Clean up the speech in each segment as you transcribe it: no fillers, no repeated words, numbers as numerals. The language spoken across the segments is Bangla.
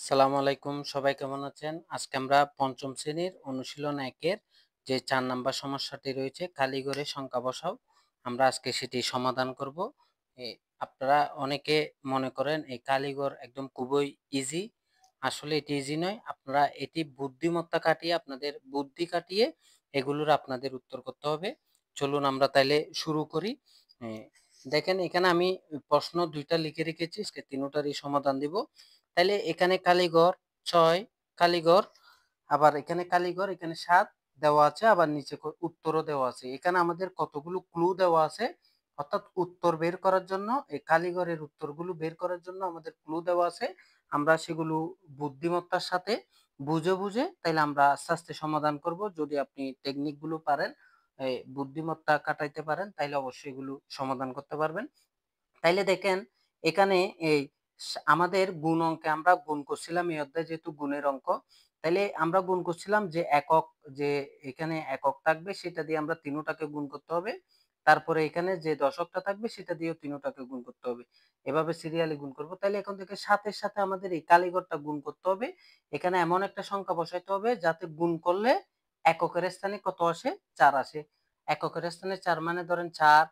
সালামু আলাইকুম, সবাই কেমন আছেন? আজকে আমরা পঞ্চম শ্রেণীর অনুশীলন ১-এর যে ৪ নাম্বার সমস্যাটি রয়েছে কালীঘরে সংখ্যা বসাও, আমরা আজকে সেটি সমাধান করব। এ আপনারা অনেকে মনে করেন এই কালীঘর একদম খুবই ইজি। আসলে এটি ইজি নয়। আপনারা এটি বুদ্ধিমত্তা খাটিয়ে, আপনাদের বুদ্ধি খাটিয়ে এগুলোর আপনাদের উত্তর করতে হবে। চলুন আমরা তাইলে শুরু করি। এ দেখেন এখানে আমি প্রশ্ন ২ টা লিখে রেখেছি, আজকে ৩ টারই সমাধান দিব। তাইলে এখানে কালীঘর ৬, কালীঘর, আবার এখানে কালীঘর, এখানে ৭ দেওয়া আছে, আবার নিচে উত্তরও দেওয়া আছে। এখানে আমাদের কতগুলো ক্লু দেওয়া আছে, অর্থাৎ উত্তর বের করার জন্য, এই কালীঘরের উত্তরগুলো বের করার জন্য আমাদের ক্লু দেওয়া আছে। আমরা সেগুলো বুদ্ধিমত্তার সাথে বুঝে বুঝে তাইলে আমরা আস্তে আস্তে সমাধান করব। যদি আপনি টেকনিক গুলো পারেন, বুদ্ধিমত্তা কাটাইতে পারেন, তাইলে অবশ্যই এগুলো সমাধান করতে পারবেন। তাইলে দেখেন এখানে এই আমাদের গুণ অঙ্কে আমরা গুণ করছিলাম, এই অধ্যায়ে যেহেতু গুণের অঙ্ক, তাইলে আমরা গুণ করছিলাম যে একক, যে এখানে একক থাকবে সেটা দিয়ে আমরা তিনোটাকে গুণ করতে হবে। তারপরে এখানে যে দশকটা থাকবে সেটা দিয়েও তিনোটাকে গুণ করতে হবে। এভাবে সিরিয়ালি গুণ করব। তাইলে এখন থেকে সাথের সাথে আমাদের এই কালীঘরটা গুণ করতে হবে। এখানে এমন একটা সংখ্যা বসাইতে হবে যাতে গুণ করলে এককের স্থানে কত আসে? ৪ আসে। এককের স্থানে ৪ মানে ধরেন ৪,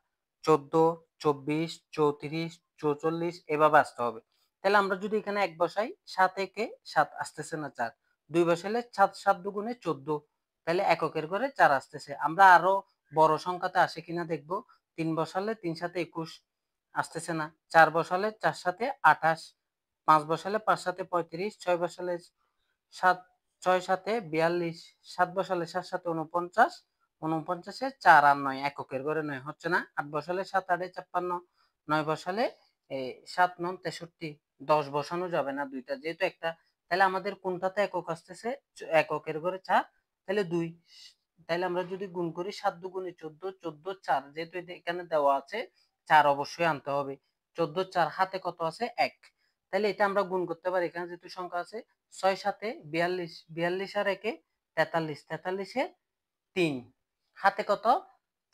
১৪, ২৪, ৩৪, ৪৪ এভাবে আসতে হবে। তাহলে আমরা যদি এখানে ১ বসাই, ৭ একে ৭ আসতেছে না ৪। ২ বসাইলে ৭ ৭ দুগুণে ১৪। তাহলে এককের ঘরে ৪ আসতেছে। আমরা আরো বড় সংখ্যাতে আসে কিনা দেখব। ৩ বসালে ৩ সাথে ২১ আসতেছে না। ৪ বসালে ৪ সাথে ২৮, ৫ বসালে ৫ সাথে ৩৫, ৬ বসালে ৭, ৬ সাথে ৪২, ৭ বসালে ৭ সাথে ৪৯, ৪৯ এ ৪ আর ৯ এককের ঘরে ৯ হচ্ছে না। ৮ বসালে ৭ ৮ এ ৫৬, ৯ বসালে ৭ ৯ ৬৩, ১০ বসানো যাবে না দুইটা, যেহেতু একটা। তাহলে আমাদের কোনটাতে একক আসতেছে? এককের ঘরে ৪, তাহলে ২। তাহলে আমরা যদি গুণ করি ৭ দুগুণে ১৪, ১৪ ৪, যেহেতু এটা এখানে দেওয়া আছে ৪ অবশ্যই আনতে হবে। ১৪ ৪ হাতে কত আছে? ১। তাহলে এটা আমরা গুণ করতে পারি, এখানে যেহেতু সংখ্যা আছে। ৬ সাথে ৪২, ৪২ আর ১ এ ৪৩, ৪৩ এ ৩, হাতে কত?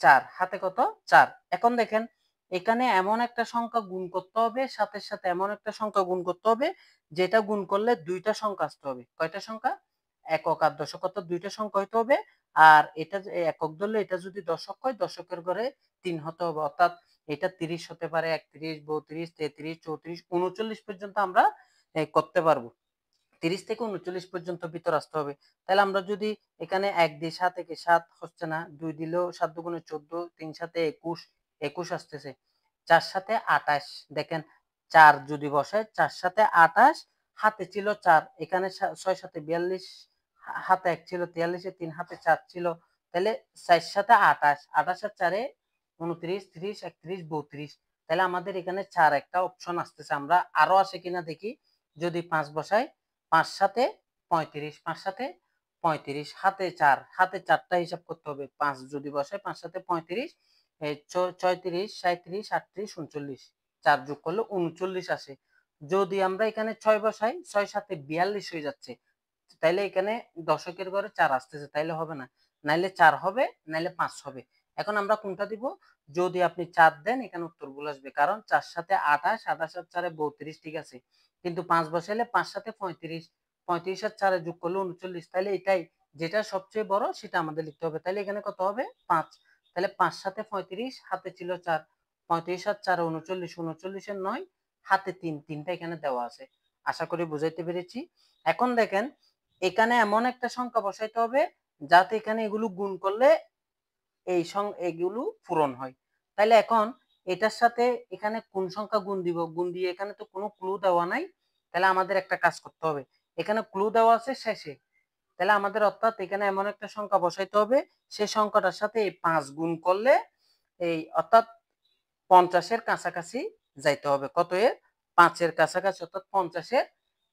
৪, হাতে কত? ৪। এখন দেখেন এখানে এমন একটা সংখ্যা গুণ করতে হবে, সাথে সাথে এমন একটা সংখ্যা গুণ করতে হবে যেটা গুণ করলে দুইটা সংখ্যা আসতে হবে। কয়টা সংখ্যা? একক আর দশক, অর্থাৎ দুইটা সংখ্যা হইতে হবে। আর এটা যে একক ধরলে এটা যদি দশক হয়, দশকের ঘরে ৩ হতে হবে, অর্থাৎ এটা ৩০ হতে পারে, ৩১, ৩২, ৩৩, ৩৪, ৩৯ পর্যন্ত আমরা করতে পারবো। ৩০ থেকে ৩৯ পর্যন্ত ভিতর আসতে হবে। তাহলে আমরা যদি এখানে ১ দিই, ৭ একে ৭ হচ্ছে না, ২ দিলেও ৭ দুগুণে ১৪, ৩ সাথে ২১, ২১ আসতেছে। ৪ সাথে ২৮, দেখেন ৪ যদি বসাই, ৪ সাথে ২৮, হাতে ছিল ৪, এখানে ৬ সাথে ৪২, হাতে ১ ছিল, ৪৩ এ ৩ হাতে ৪ ছিল। তাহলে ৪ সাথে ২৮, ২৮ আর ৪ এ ২৯, ৩০, ৩১, ৩২। তাহলে আমাদের এখানে ৪ একটা অপশন আসতেছে। আমরা আরো আসে কিনা দেখি। যদি ৫ বসাই, ৫ সাথে ৩৫, ৫ সাথে ৩৫, হাতে ৪, হাতে ৪টা হিসাব করতে হবে। ৫ যদি বসাই, ৫ সাথে ৩৫, ৩৬, ৩৭, ৩৮, ৩৯, ৪ যোগ করলে ৩৯ আসে। যদি আমরা এখানে ৬ বসাই, ৬ সাথে ৪২ হয়ে যাচ্ছে। তাইলে এখানে দশকের ঘরে ৪ আসতেছে, তাইলে হবে না। নাইলে ৪ হবে, নাইলে ৫ হবে। এখন আমরা কোনটা দিব? যদি আপনি ৪ দেন এখানে উত্তরগুলো আসবে। কারণ ৪ সাথে ২৮, ২৮ আর ৪ এ ৩২, ঠিক আছে। কিন্তু ৫ বসাইলে ৫ সাথে ৩৫, ৩৫ আর ৪ এ যোগ করলে ৩৯। তাইলে এটাই, যেটা সবচেয়ে বড় সেটা আমাদের লিখতে হবে। তাইলে এখানে কত হবে? ৫। তাহলে ৫ সাথে ৩৫, হাতে ছিল ৪, ৩৫ আর ৪ এ ৩৯, ৩৯ এর ৯, হাতে ৩, ৩টা এখানে দেওয়া আছে। আশা করি বুঝাইতে পেরেছি। এখন দেখেন এখানে এমন একটা সংখ্যা বসাইতে হবে যাতে এখানে এগুলো গুণ করলে এগুলো পূরণ হয়। তাইলে এখন এটার সাথে এখানে কোন সংখ্যা গুণ দিব? গুণ দিয়ে এখানে তো কোনো ক্লু দেওয়া নাই। তাহলে আমাদের একটা কাজ করতে হবে। এখানে ক্লু দেওয়া আছে শেষে। তাহলে আমাদের অর্থাৎ এখানে এমন একটা সংখ্যা বসাইতে হবে, সেই সংখ্যাটার সাথে এই ৫ গুণ করলে এই অর্থাৎ ৫০ এর কাছাকাছি যাইতে হবে। কত এর? ৫ এর কাছাকাছি, অর্থাৎ ৫০ এর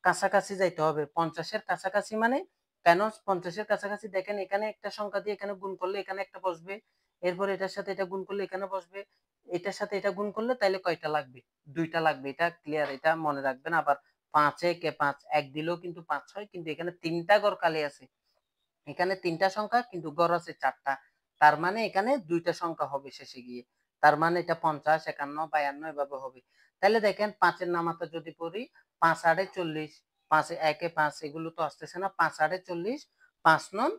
কাছাকাছি যাইতে হবে। ৫০ এর কাছাকাছি মানে কেন ৫০ এর কাছাকাছি? দেখেন এখানে একটা সংখ্যা দিয়ে এখানে গুণ করলে এখানে একটা বসবে। এরপর এটার সাথে এটা গুণ করলে এখানে বসবে। এটার সাথে এটা গুণ করলে তাইলে কয়টা লাগবে? ২ টা লাগবে। এটা ক্লিয়ার, এটা মনে রাখবেন। আবার ৫ একে ৫, ১ দিলেও কিন্তু ৫ হয়, কিন্তু এখানে ৩ টা গড় আছে। এখানে ৩ টা সংখ্যা কিন্তু গড় আছে ৪ টা। তার মানে এখানে ২ টা সংখ্যা হবে শেষে গিয়ে। তার মানে এটা ৫০, ৫১, ৫২ এভাবে হবে। তাহলে দেখেন ৫ এর নামাতা যদি পড়ি, ৫ ৮ এ ৪০, 5 একে 5 এগুলো তো আসতেছে না, 5 8 40, 5 9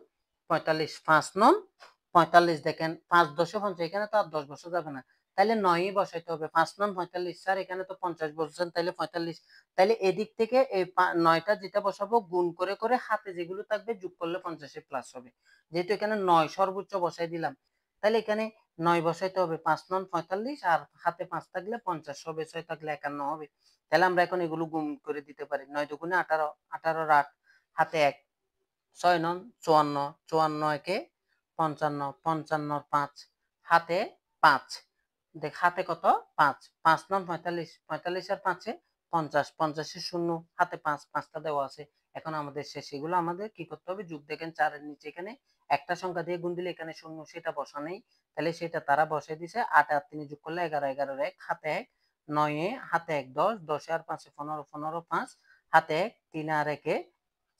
45, 5 9 45। দেখেন 5 10 50, এখানে তো আর 10 বসা যাবে না, তাহলে 9ই বসাইতে হবে। 5 9 45, স্যার এখানে তো 50 বলছেন, তাহলে 45। তাহলে এদিক থেকে এই 9টা যেটা বসাবো গুণ করে করে হাতে যেগুলো থাকবে যোগ করলে 50 প্লাস হবে। যেহেতু এখানে 9 সর্বোচ্চ বসাই দিলাম, তাহলে এখানে 9 বসাইতে হবে। 5 9 45 আর হাতে 5 থাকলে 50 হবে, 6 থাকলে 51 হবে। তাহলে আমরা এখন এগুলো গুণ করে দিতে পারি। 9 দুগুণে 18, 18 8, হাতে 1, 6 9 54, 54 একে 55, 55 5, হাতে 5। দেখ হাতে কত 5, 5 9 45, 45 আর 5 50, 50 এর শূন্য, হাতে 5, 5টা দেওয়া আছে। এখন আমাদের শেষ, এগুলো আমাদের কি করতে হবে, যোগ। দেখেন 4 এর নিচে এখানে একটা সংখ্যা দিয়ে গুণ দিলে এখানে শূন্য, সেটা বসা নেই, তাহলে সেটা তারা বসাই দিছে। 8 আর 3 যোগ করলে 11, 11 1, হাতে 1, 9 এ হাতে 1 10, 10 আর 5 15, 15 5, হাতে 1, 3 আর 1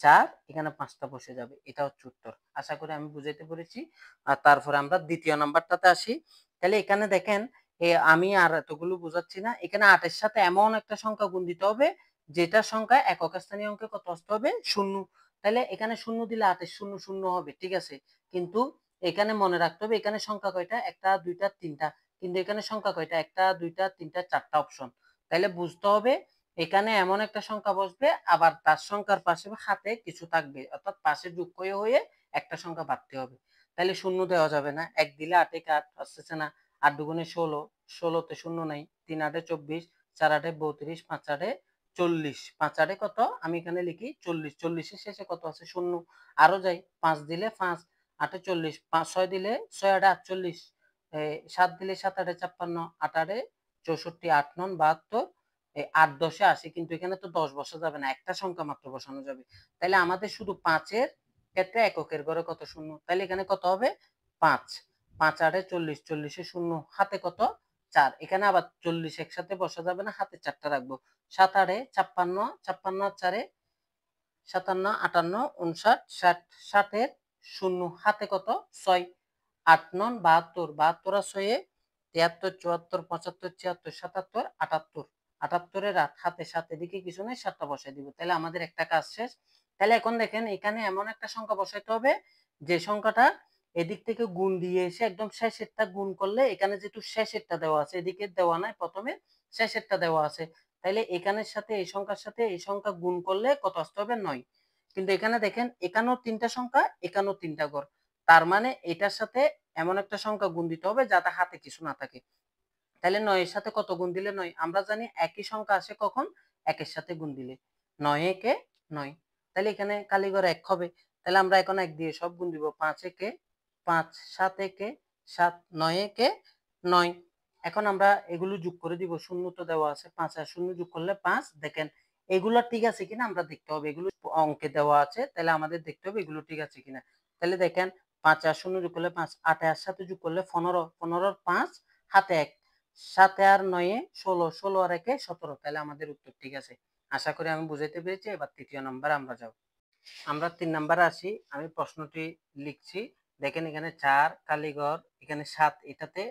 4, এখানে 5টা বসে যাবে। এটা হচ্ছে উত্তর। আশা করি আমি বুঝাইতে পেরেছি। আর তারপরে আমরা দ্বিতীয় নাম্বারটাতে আসি। তাহলে এখানে দেখেন, আমি আর এতগুলো বুঝাচ্ছি না, এখানে 8 এর সাথে এমন একটা সংখ্যা গুণ দিতে হবে যেটা সংখ্যা একক স্থানীয় অঙ্কে কত আসতে হবে, শূন্য। তাহলে এখানে শূন্য দিলে 8 এর শূন্য শূন্য হবে, ঠিক আছে। কিন্তু এখানে মনে রাখতে হবে এখানে সংখ্যা কয়টা, একটা দুইটা তিনটা, কিন্তু এখানে সংখ্যা কয়টা, একটা দুইটা তিনটা চারটা অপশন। তাহলে বুঝতে হবে এখানে এমন একটা সংখ্যা বসবে, আবার তার সংখ্যার পাশে হাতে কিছু থাকবে, অর্থাৎ পাশে যোগ হয়ে হয়ে একটা সংখ্যা বাড়তে হবে। তাহলে শূন্য দেওয়া যাবে না, 1 দিলে 8 এ 8 আসতেছে না, 8 দুগুণে 16, 16তে শূন্য নাই, 3 8 24, 4 8 32, 5 8 40, 5 8 কত, আমি এখানে লিখি 40, 40 এর শেষে কত আছে, শূন্য। আরো যাই, 5 দিলে 5, 8 40, 5 6 দিলে 6 8 48, 7 দিলে 7 8 56, 8 8 64, 8 9 72, 8 10 80। কিন্তু এখানে তো 10 বসা যাবে না, একটা সংখ্যা মাত্র বসানো যাবে। তাহলে আমাদের শুধু 5 এর ক্ষেত্রে এককের ঘরে কত শূন্য, তাহলে এখানে কত হবে 5, 5 8 40, 40 এ শূন্য, হাতে কত 4। এখানে আবার 40 একসাথে বসা যাবে না, হাতে 4টা রাখবো। 7 8 56, 56 আর 4 57, 58, 59, 60, 60 এর শূন্য, হাতে কত 6, 8 9 72, 72 আর 6 73, 74, 75, 76, 77, 78, 78 এর 8, হাতে 7, এদিকে কিছু নেই, 7টা বসাই দিব। তাহলে আমাদের একটা কাজ শেষ। তাহলে এখন দেখেন এখানে এমন একটা সংখ্যা বসাইতে হবে যে সংখ্যাটা এদিক থেকে গুণ দিয়ে এসে একদম শেষেরটা গুণ করলে, এখানে যেহেতু শেষেরটা দেওয়া আছে, এদিকে দেওয়া নাই, প্রথমে শেষেরটা দেওয়া আছে, তাহলে এখানের সাথে এই সংখ্যার সাথে এই সংখ্যা গুণ করলে কত আসতে হবে 9। কিন্তু এখানে দেখেন এখানেও 3টা সংখ্যা, এখানেও 3টা ঘর, তার মানে এটার সাথে এমন একটা সংখ্যা গুণ দিতে হবে যাতে হাতে কিছু না থাকে। তাহলে 9 এর সাথে কত গুণ দিলে 9, আমরা জানি একই সংখ্যা আসে কখন, 1 এর সাথে গুণ দিলে। 9 একে 9, তাহলে এখানে কালীঘর 1 হবে। তাহলে আমরা এখন 1 দিয়ে সব গুণ দিব। 5 একে 5, 7 একে 7, 9 একে 9। এখন আমরা এগুলো যোগ করে দিব, শূন্য তো দেওয়া আছে, 5 আর শূন্য যোগ করলে 5। দেখেন এগুলো ঠিক আছে কিনা আমরা দেখতে হবে, এগুলো অঙ্কে দেওয়া আছে, তাহলে আমাদের দেখতে হবে এগুলো ঠিক আছে কিনা। তাহলে দেখেন 5 আর শূন্য যোগ করলে 5, 8 এর সাথে যোগ করলে 15, 15 আর 5, হাতে 1, 7 আর 9 16, 16 আর 1 17। তাহলে আমাদের উত্তর ঠিক আছে। আশা করি আমি বুঝাইতে পেরেছি। এবার তৃতীয় নাম্বার আমরা যাব। আমরা 3 নাম্বারে আসি। আমি প্রশ্নটি লিখছি। দেখেন এখানে 4 কালীঘর, এখানে 7, এটাতে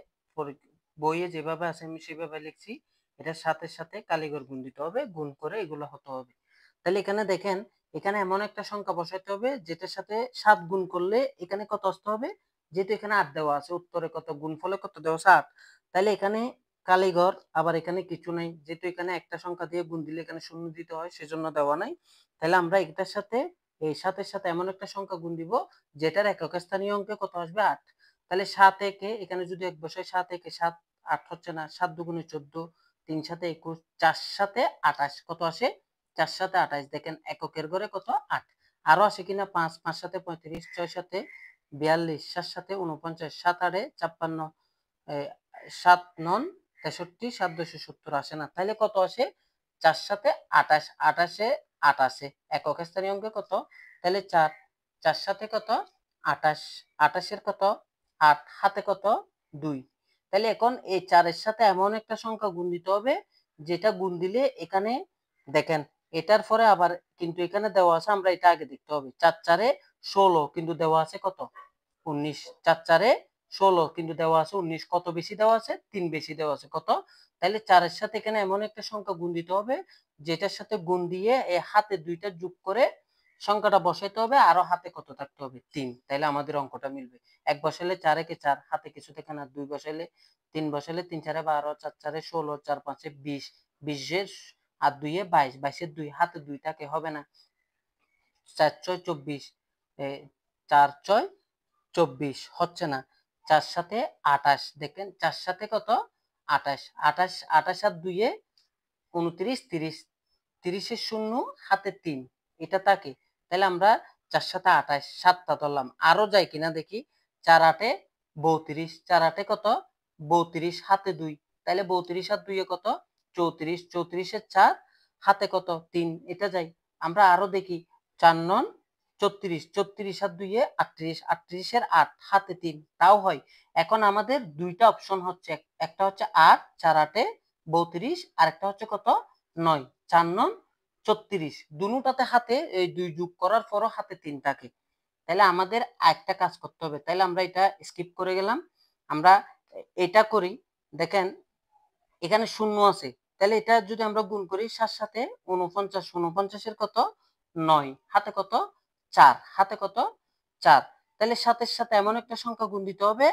বইয়ে যেভাবে আছে আমি সেভাবে লিখছি। এটা 7 এর সাথে কালীঘর গুণ দিতে হবে, গুণ করে এগুলো হতে হবে। তাহলে এখানে দেখেন এখানে এমন একটা সংখ্যা বসাইতে হবে যেটার সাথে 7 গুণ করলে এখানে কত আসতে হবে, যেহেতু এখানে 8 দেওয়া আছে, উত্তরে কত গুণফলে কত দেওয়া আছে 8। তাহলে এখানে কালীঘর, আবার এখানে কিছু নাই, যেহেতু এখানে একটা সংখ্যা দিয়ে গুণ দিলে এখানে শূন্য দিতে হয়, সেজন্য দেওয়া নাই। তাহলে আমরা এটার সাথে এই 7 এর সাথে এমন একটা সংখ্যা গুণ দিব যেটার একক স্থানীয় অঙ্কে কত আসবে 8। তাহলে 7 একে এখানে যদি 1 বসাই, 7 একে 7, 8 হচ্ছে না, 7 দুগুণে 14, 3 7 21, 4 7 28, কত আসে 4 7 28। দেখেন এককের ঘরে কত 8। আরো আসে কিনা 5, 5 7 35, 6 7 42, 7 7 49, 7 8 56, 7 9 63, 7 2 70 আসে না, তাহলে কত আসে 4 7 28, 28 8 আসে একক স্থানীয় অঙ্কে কত, তাহলে 4, 4 7 কত 28, 28 এর কত 8, হাতে কত 2। তাহলে এখন এই 4 এর সাথে এমন একটা সংখ্যা গুণ দিতে হবে যেটা গুণ দিলে এখানে দেখেন এটার পরে আবার কিন্তু এখানে দেওয়া আছে, আমরা এটা আগে দেখতে হবে। 4 4 16, কিন্তু দেওয়া আছে কত 19, 4 4 16, কিন্তু দেওয়া আছে 19, কত বেশি দেওয়া আছে 3 বেশি দেওয়া আছে কত। তাহলে 4 এর সাথে এখানে এমন একটা সংখ্যা গুণ দিতে হবে যেটার সাথে গুণ দিয়ে এই হাতে 2টা যোগ করে সংখ্যাটা বসাইতে হবে, আরো হাতে কত থাকতে হবে 3, তাহলে আমাদের অঙ্কটা মিলবে। 1 বসাইলে 4 একে 4, হাতে কিছু থাকে না, 2 বসাইলে 3 বসাইলে 3 4 12, 4 4 16, 4 5 20, 20 এর আর 2 এ 22, 22 এর 2 হাতে 2 থাকে হবে না, 4 6 24, 4 6 24 হচ্ছে না, 4 সাথে 28, দেখেন 4 সাথে কত 28, 28 28 আর 2 এ 29, 30, 30 এর 0 হাতে 3 এটা থাকে, তাহলে আমরা 4 সাথে 28 7টা ধরলাম, আরো যায় কিনা দেখি, 4 8 32, 4 8 কত 32 হাতে 2, তাহলে 32 আর 2 এ কত 34, 34 এর 4 হাতে কত 3 এটা যাই, আমরা আরো দেখি 4 9 34, 34 আর 2 এ 38, 38 এর 8 হাতে 3 তাও হয়। এখন আমাদের দুইটা অপশন হচ্ছে, একটা হচ্ছে 8 4 8 32, আর একটা হচ্ছে কত 9 4 9 34, দুটোটাতে হাতে এই 2 যোগ করার পরও হাতে 3 থাকে, তাহলে আমাদের একটা কাজ করতে হবে, তাহলে আমরা এটা স্কিপ করে গেলাম, আমরা এটা করি, দেখেন এখানে 0 আছে, তাহলে এটা যদি আমরা গুণ করি 7 সাথে 49, 49 এর কত 9 হাতে কত 4, হাতে কত 4, তাহলে 7 এর সাথে এমন একটা সংখ্যা গুণ দিতে হবে,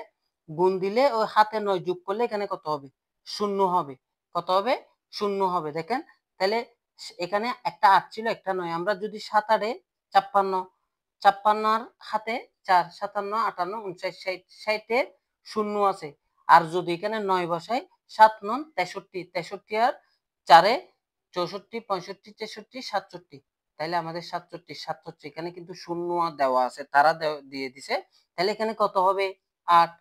গুণ দিলে ওই হাতে 9 যোগ করলে এখানে কত হবে 0 হবে, কত হবে 0 হবে, দেখেন তাহলে এখানে একটা 8 ছিল একটা 9, আমরা যদি 7 8 এ 56, 56 আর হাতে 4, 57 58 59 60, 60 এর 0 আছে, আর যদি এখানে 9 বসাই 7 9 63, 63 আর 4 এ 64 65 63 67, তাহলে আমাদের 67 67 এখানে কিন্তু 0 দেওয়া আছে, তারা দিয়ে দিছে, তাহলে এখানে কত হবে 8,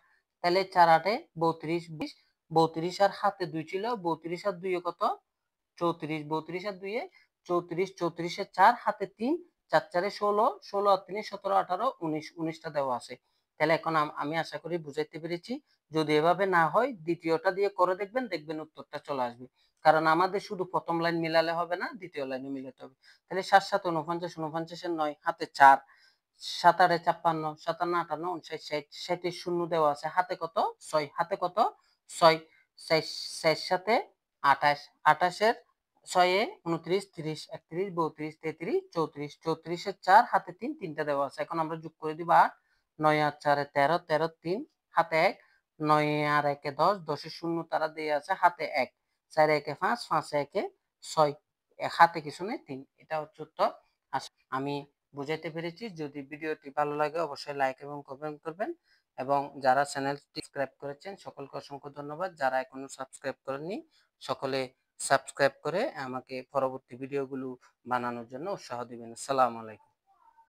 তাহলে 4 8 এ 32 20, 32 আর হাতে 2 ছিল, 32 আর 2 এ কত 34, 32 আর 2 এ 34, 34 এর 4 হাতে 3, 4 4 এ 16, 16 আর 3 এ 17 18 19, 19টা দেওয়া আছে, তাহলে এখন আমি আশা করি বুঝাইতে পেরেছি, যদি এভাবে না হয় দ্বিতীয়টা দিয়ে করে দেখবেন, দেখবেন উত্তরটা চলে আসবে, কারণ আমাদের শুধু প্রথম লাইন মিলালে হবে না, দ্বিতীয় লাইনে মিলাতে হবে, তাহলে 7 7 49, 49 এর 9 হাতে 4, 7 8 56, 57 58 59 60, 60 এর 0 দেওয়া আছে, হাতে কত 6, হাতে কত 6, 6 সাথে 28, 28 এর 6 এ 29 30 31 32 33 34, 34 এর 4 হাতে 3, 3টা দেওয়া আছে, এখন আমরা যোগ করে দিব 8, 9 আর 4 এ 13, 13 3 হাতে 1, 9 আর 1 এ 10, 10 এর 0 তারা দিয়ে আছে, হাতে 1, 4 1 এ 5, 5 1 এ 6, হাতে কিছু নেই 3, এটা হচ্ছে উত্তর। আমি বুঝাইতে পেরেছি, যদি ভিডিওটি ভালো লাগে অবশ্যই লাইক এবং কমেন্ট করবেন, এবং যারা চ্যানেলটি সাবস্ক্রাইব করেছেন সকলকে অসংখ্য ধন্যবাদ, যারা এখনো সাবস্ক্রাইব করেননি সকলে সাবস্ক্রাইব করে আমাকে পরবর্তী ভিডিওগুলো বানানোর জন্য উৎসাহ দিবেন। আসসালামু আলাইকুম।